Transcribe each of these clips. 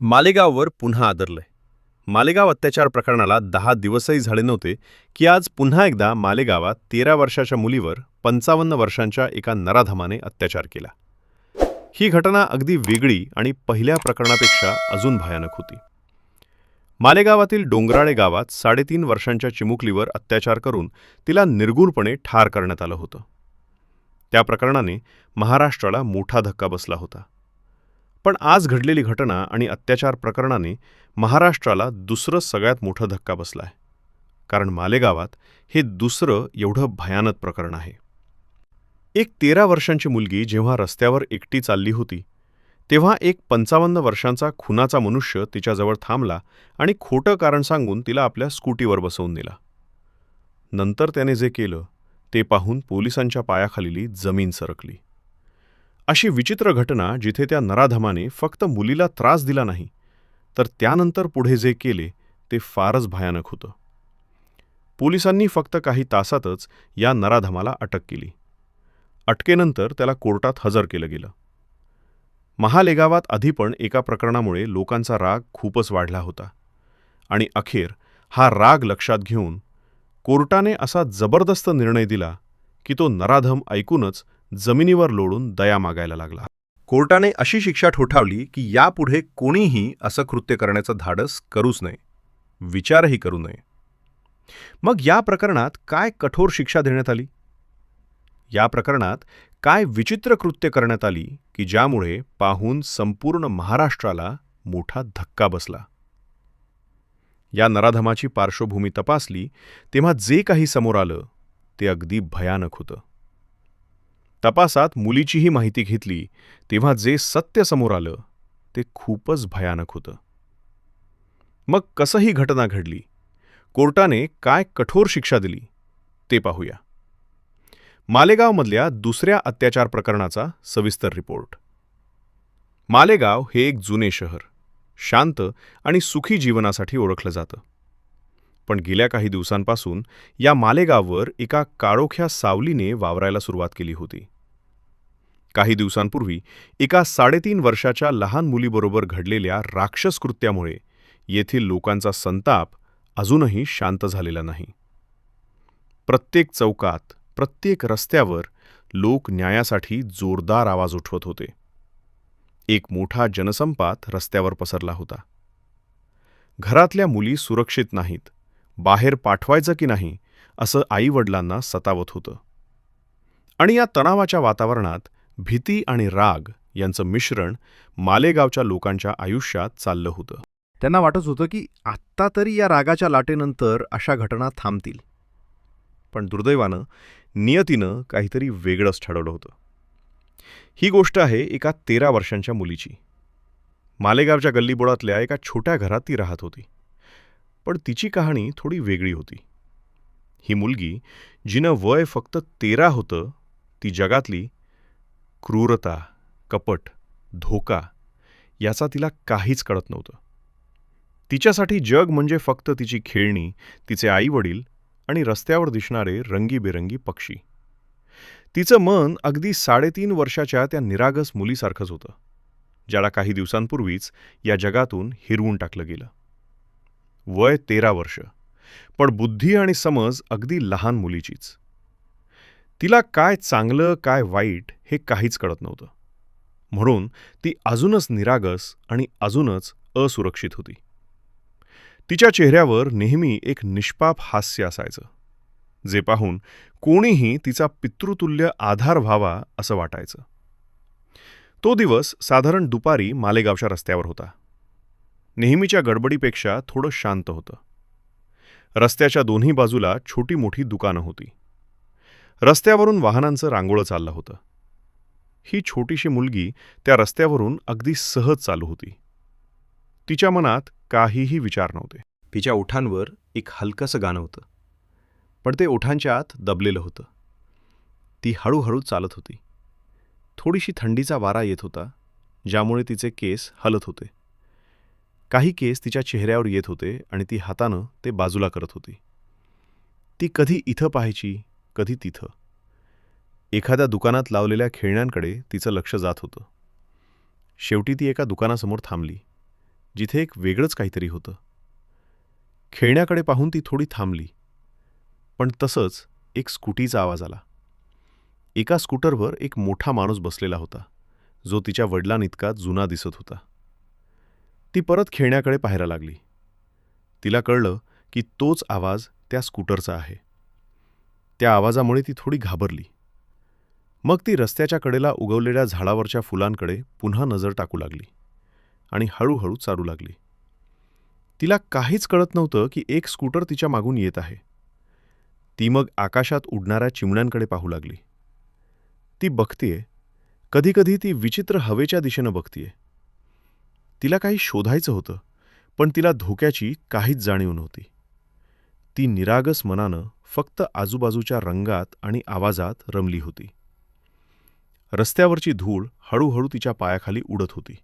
मालेगाववर पुन्हा आदरलंय. मालेगाव अत्याचार प्रकरणाला 10 दिवसही झाले नव्हते की आज पुन्हा एकदा मालेगावात 13 वर्षाच्या मुलीवर 55 वर्षांच्या एका नराधमाने अत्याचार केला. ही घटना अगदी वेगळी आणि पहिल्या प्रकरणापेक्षा अजून भयानक होती. मालेगावातील डोंगराळे गावात 3.5 वर्षांच्या चिमुकलीवर अत्याचार करून तिला निर्घृणपणे ठार करण्यात आलं होतं. त्या प्रकरणाने महाराष्ट्राला मोठा धक्का बसला होता. पण आज घडलेली घटना आणि अत्याचार प्रकरणाने महाराष्ट्राला दुसरं सगळ्यात मोठा धक्का बसलाय. कारण मालेगावात हे दुसरं एवढं भयानक प्रकरण आहे. एक 13 वर्षांची मुलगी जेव्हा रस्त्यावर एकटी चालली होती तेव्हा एक 55 वर्षांचा खुनाचा मनुष्य तिच्याजवळ थांबला आणि खोटं कारण सांगून तिला आपल्या स्कूटीवर बसवून नेला. नंतर त्याने जे केलं ते पाहून पोलिसांच्या पायाखालीली जमीन सरकली. अशी विचित्र घटना जिथे त्या नराधमाने फक्त मुलीला त्रास दिला नाही तर त्यानंतर पुढे जे केले ते फारच भयानक होतं. पोलिसांनी फक्त काही तासातच या नराधमाला अटक केली. अटकेनंतर त्याला कोर्टात हजर केलं गेलं. महालेगावात आधी पण एका प्रकरणामुळे लोकांचा राग खूपच वाढला होता आणि अखेर हा राग लक्षात घेऊन कोर्टाने असा जबरदस्त निर्णय दिला की तो नराधम ऐकूनच जमिनीवर लोळून दया मागायला लागला. कोर्टाने अशी शिक्षा ठोठावली की यापुढे कोणीही असं कृत्य करण्याचं धाडस करूच नये, विचारही करू नये. मग या प्रकरणात काय कठोर शिक्षा देण्यात आली? या प्रकरणात काय विचित्र कृत्य करण्यात आली की ज्यामुळे पाहून संपूर्ण महाराष्ट्राला मोठा धक्का बसला? या नराधमाची पार्श्वभूमी तपासली तेव्हा जे काही समोर आलं ते अगदी भयानक होतं. तपासात मुलीचीही माहिती घेतली तेव्हा जे सत्य समोर आलं ते खूपच भयानक होतं. मग कसं ही घटना घडली? कोर्टाने काय कठोर शिक्षा दिली ते पाहूया. मालेगावमधल्या दुसऱ्या अत्याचार प्रकरणाचा सविस्तर रिपोर्ट. मालेगाव हे एक जुने शहर, शांत आणि सुखी जीवनासाठी ओळखलं जातं. पण गेल्या काही दिवसांपासून या मालेगाववर एका काळोख्या सावलीने वावरायला सुरुवात केली होती. काही दिवसांपूर्वी एका 3.5 वर्षाच्या लहान मुलीबरोबर घडलेल्या राक्षस कृत्यामुळे येथील लोकांचा संताप अजूनही शांत झालेला नाही. प्रत्येक चौकात, प्रत्येक रस्त्यावर लोक न्यायासाठी जोरदार आवाज उठवत होते. एक मोठा जनसंपात रस्त्यावर पसरला होता. घरातल्या मुली सुरक्षित नाहीत, बाहेर पाठवायचं की नाही असं आईवडिलांना सतावत होतं. आणि या तणावाच्या वातावरणात भीती आणि राग यांचं मिश्रण मालेगावच्या लोकांच्या आयुष्यात चाललं होतं. त्यांना वाटत होतं की आत्ता तरी या रागाच्या लाटेनंतर अशा घटना थांबतील. पण दुर्दैवानं नियतीनं काहीतरी वेगळंच ठरवलं होतं. ही गोष्ट आहे एका 13 वर्षांच्या मुलीची. मालेगावच्या गल्लीबोळातल्या एका छोट्या घरात ती राहत होती. पण तिची कहाणी थोडी वेगळी होती. ही मुलगी जिनं वय फक्त 13 होतं, ती जगातली क्रूरता, कपट, धोका याचा तिला काहीच कळत नव्हतं. तिच्यासाठी जग म्हणजे फक्त तिची खेळणी, तिचे आईवडील आणि रस्त्यावर दिसणारे रंगीबेरंगी पक्षी. तिचं मन अगदी 3.5 वर्षाच्या त्या निरागस मुलीसारखंच होतं, ज्याला काही दिवसांपूर्वीच या जगातून हिरवून टाकलं गेलं. वय 13 वर्ष, पण बुद्धी आणि समज अगदी लहान मुलीचीच. तिला काय चांगलं काय वाईट हे काहीच कळत नव्हतं. म्हणून ती अजूनच निरागस आणि अजूनच असुरक्षित होती. तिच्या चेहऱ्यावर नेहमी एक निष्पाप हास्य असायचं, जे पाहून कोणीही तिचा पितृतुल्य आधार व्हावा असं वाटायचं. तो दिवस साधारण दुपारी मालेगावच्या रस्त्यावर होता. नेहमीच्या गडबडीपेक्षा थोडं शांत होतं. रस्त्याच्या दोन्ही बाजूला छोटी मोठी दुकानं होती. रस्त्यावरून वाहनांचं रांगोळं चाललं होतं. ही छोटीशी मुलगी त्या रस्त्यावरून अगदी सहज चालू होती. तिच्या मनात काहीही विचार नव्हते. तिच्या ओठांवर एक हलकंसं गाणं होतं, पण ते ओठांच्या आत दबलेलं होतं. ती हळूहळू चालत होती. थोडीशी थंडीचा वारा येत होता, ज्यामुळे तिचे केस हलत होते. काही केस तिच्या चेहऱ्यावर येत होते आणि ती हातानं ते बाजूला करत होती. ती कधी इथं पाहायची, कधी तिथं. एखाद्या दुकानात लावलेल्या खेळण्यांकडे तिचं लक्ष जात होतं. शेवटी ती एका दुकानासमोर थांबली, जिथे एक वेगळंच काहीतरी होतं. खेळण्याकडे पाहून ती थोडी थांबली, पण तसंच एक स्कूटीचा आवाज आला. एका स्कूटरवर एक मोठा माणूस बसलेला होता, जो तिच्या वडिलांइतका जुना दिसत होता. ती परत खेळण्याकडे पाहायला लागली. तिला कळलं की तोच आवाज त्या स्कूटरचा आहे. त्या आवाजामुळे ती थोडी घाबरली. मग ती रस्त्याच्या कडेला उगवलेल्या झाडावरच्या फुलांकडे पुन्हा नजर टाकू लागली आणि हळूहळू चालू लागली. तिला काहीच कळत नव्हतं की एक स्कूटर तिच्या मागून येत आहे. ती मग आकाशात उडणाऱ्या चिमण्यांकडे पाहू लागली. ती बघतीये, कधीकधी ती विचित्र हवेच्या दिशेनं बघतीये. तिला काही शोधायचं होतं, पण तिला धोक्याची काहीच जाणीव नव्हती. ती निरागस मनानं फक्त आजूबाजूच्या रंगात आणि आवाजात रमली होती. रस्त्यावरची धूळ हळूहळू तिच्या पायाखाली उडत होती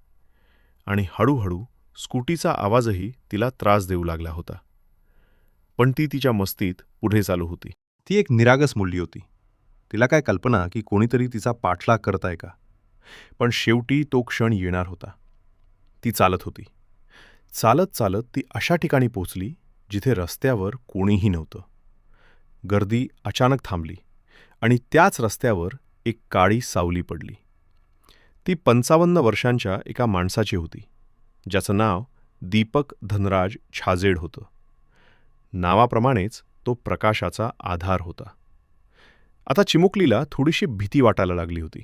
आणि हळूहळू स्कूटीचा आवाजही तिला त्रास देऊ लागला होता. पण ती तिच्या मस्तीत पुढे चालू होती. ती एक निरागस मुलगी होती. तिला काय कल्पना की कोणीतरी तिचा पाठलाग करत आहे का. पण शेवटी तो क्षण येणार होता. ती चालत होती. चालत चालत ती अशा ठिकाणी पोचली जिथे रस्त्यावर कोणीही नव्हतं. गर्दी अचानक थांबली आणि त्याच रस्त्यावर एक काळी सावली पडली. ती 55 वर्षांच्या एका माणसाची होती, ज्याचं नाव दीपक धनराज छाजेड होतं. नावाप्रमाणेच तो प्रकाशाचा आधार होता. आता चिमुकलीला थोडीशी भीती वाटायला लागली होती.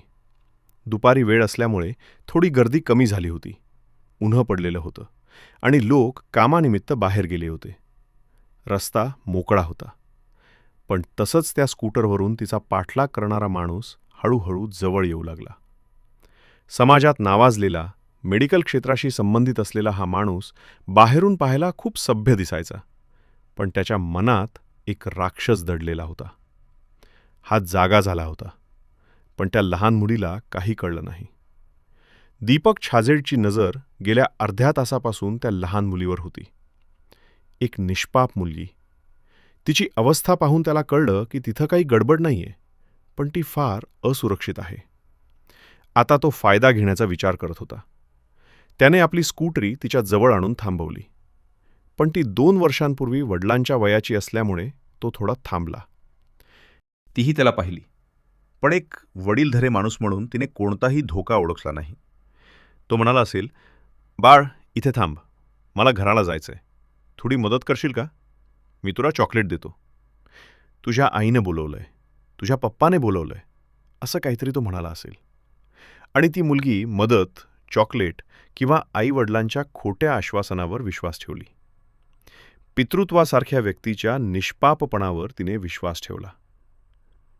दुपारी वेळ असल्यामुळे थोडी गर्दी कमी झाली होती. उन्हं पडलेलं होतं आणि लोक कामानिमित्त बाहेर गेले होते. रस्ता मोकळा होता. पण तसंच त्या स्कूटरवरून तिचा पाठलाग करणारा माणूस हळूहळू जवळ येऊ लागला. समाजात नावाजलेला, मेडिकल क्षेत्राशी संबंधित असलेला हा माणूस बाहेरून पाहायला खूप सभ्य दिसायचा, पण त्याच्या मनात एक राक्षस दडलेला होता. हा जागा झाला होता, पण त्या लहान मुलीला काही कळलं नाही. दीपक छाजेडची नजर गेल्या अर्ध्या तासापासून त्या लहान मुलीवर होती. एक निष्पाप मुलगी. तिची अवस्था पाहून त्याला कळलं की तिथं काही गडबड नाहीये, पण ती फार असुरक्षित आहे. आता तो फायदा घेण्याचा विचार करत होता. त्याने आपली स्कूटरी तिच्या जवळ आणून थांबवली. पण ती 2 वर्षांपूर्वी वडिलांच्या वयाची असल्यामुळे तो थोडा थांबला. तीही त्याला पाहिली, पण एक वडीलधरे माणूस म्हणून तिने कोणताही धोका ओळखला नाही. तो म्हणाला असेल, बाळ इथे थांब, मला घराला जायचंय. थोडी मदत करशील का? मी तुला चॉकलेट देतो. तुझ्या आईनं बोलवलंय, तुझ्या पप्पाने बोलवलंय, असं काहीतरी तो म्हणाला असेल. आणि ती मुलगी मदत, चॉकलेट किंवा आईवडिलांच्या खोट्या आश्वासनावर विश्वास ठेवली. पितृत्वासारख्या व्यक्तीच्या निष्पापपणावर तिने विश्वास ठेवला.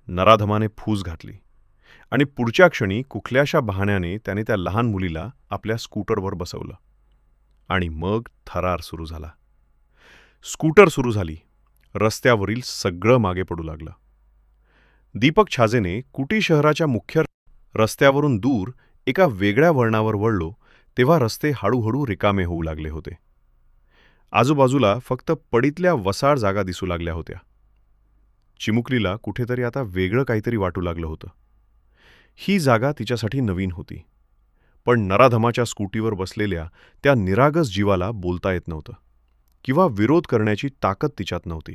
नराधमाने फूस घातली आणि पुढच्या क्षणी कुठल्याशा बहाण्याने त्याने त्या लहान मुलीला आपल्या स्कूटरवर बसवलं. आणि मग थरार सुरू झाला. स्कूटर सुरू झाली. रस्त्यावरील सगळं मागे पडू लागलं. दीपक छाजेने कुटी शहराच्या मुख्य रस्त्यावरून दूर एका वेगळ्या वळणावर वळलो तेव्हा रस्ते हळूहळू रिकामे होऊ लागले होते. आजूबाजूला फक्त पडीतल्या वसाळ जागा दिसू लागल्या होत्या. चिमुकलीला कुठेतरी आता वेगळं काहीतरी वाटू लागलं होतं. ही जागा तिच्यासाठी नवीन होती, पण नराधमाच्या स्कूटीवर बसलेल्या त्या निरागस जीवाला बोलता येत नव्हतं किंवा विरोध करण्याची ताकद तिच्यात नव्हती.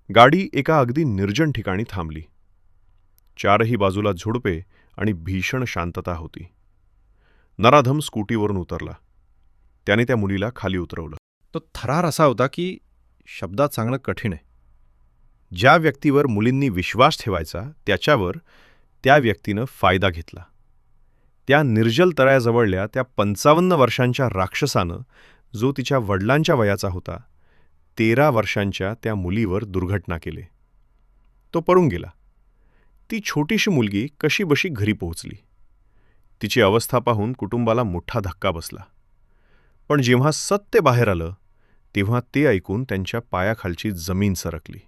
गाडी एका अगदी निर्जन ठिकाणी थांबली. चारही बाजूला झुडपे आणि भीषण शांतता होती. नराधम स्कूटीवरून उतरला. त्याने त्या मुलीला खाली उतरवलं. तो थरार असा होता की शब्दात सांगणं कठीण आहे. ज्या व्यक्तीवर मुलींनी विश्वास ठेवायचा त्याच्यावर त्या व्यक्तीनं फायदा घेतला. त्या निर्जल तळ्याजवळल्या त्या 55 वर्षांच्या राक्षसानं, जो तिच्या वडिलांच्या वयाचा होता, 13 वर्षांच्या त्या मुलीवर दुर्घटना केली. तो पळून गेला. ती छोटीशी मुलगी कशीबशी घरी पोहोचली. तिची अवस्था पाहून कुटुंबाला मोठा धक्का बसला. पण जेव्हा सत्य बाहेर आलं तेव्हा ते ऐकून त्यांच्या पायाखालची जमीन सरकली.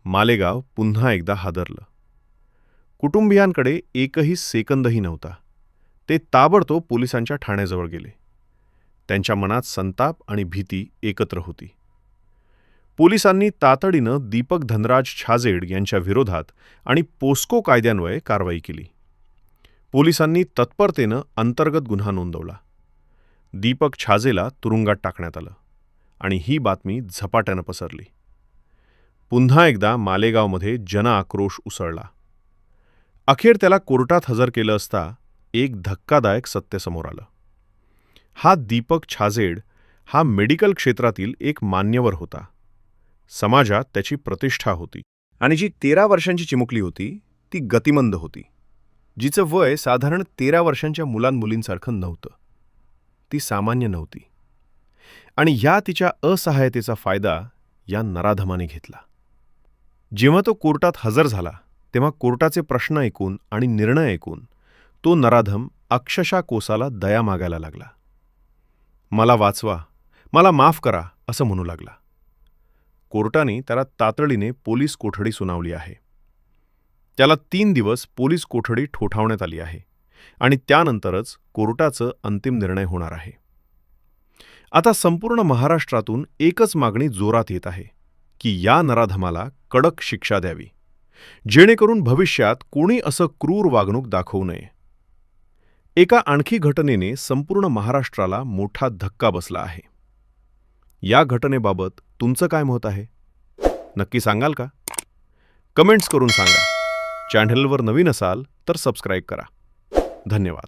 मालेगाव पुन्हा एकदा हादरलं. कुटुंबियांकडे एकही सेकंदही नव्हता. ते ताबडतोब पोलिसांच्या ठाण्याजवळ गेले. त्यांच्या मनात संताप आणि भीती एकत्र होती. पोलिसांनी तातडीनं दीपक धनराज छाजेड यांच्या विरोधात आणि पोस्को कायद्यान्वये कारवाई केली. पोलिसांनी तत्परतेनं अंतर्गत गुन्हा नोंदवला. दीपक छाजेला तुरुंगात टाकण्यात आलं आणि ही बातमी झपाट्यानं पसरली. पुन्हा एकदा मालेगावमध्ये जनआक्रोश उसळला. अखेर त्याला कोर्टात हजर केलं असता एक धक्कादायक सत्य समोर आलं. हा दीपक छाजेड हा मेडिकल क्षेत्रातील एक मान्यवर होता. समाजात त्याची प्रतिष्ठा होती आणि जी 13 वर्षांची चिमुकली होती ती गतिमंद होती, जिचं वय साधारण 13 वर्षांच्या मुलांमुलींसारखं नव्हतं. ती सामान्य नव्हती आणि या तिच्या असहायतेचा फायदा या नराधमाने घेतला. जेव्हा तो कोर्टात हजर झाला तेव्हा कोर्टाचे प्रश्न ऐकून आणि निर्णय ऐकून तो नराधम अक्षरशः कोसाला दया मागायला लागला. मला वाचवा, मला माफ करा असं म्हणू लागला. कोर्टाने त्याला तातडीने पोलीस कोठडी सुनावली आहे. त्याला 3 दिवस पोलीस कोठडी ठोठावण्यात आली आहे आणि त्यानंतरच कोर्टाचं अंतिम निर्णय होणार आहे. आता संपूर्ण महाराष्ट्रातून एकच मागणी जोरात येत आहे की या नराधमाला कडक शिक्षा द्यावी, जेणेकरून भविष्यात कोणी असं क्रूर वागणूक दाखवू नये. एका आणखी घटनेने संपूर्ण महाराष्ट्राला मोठा धक्का बसला आहे. या घटनेबाबत तुमचं काय मत आहे? नक्की सांगाल का? कमेंट्स करून सांगा. चॅनलवर नवीन असाल तर सबस्क्राईब करा. धन्यवाद.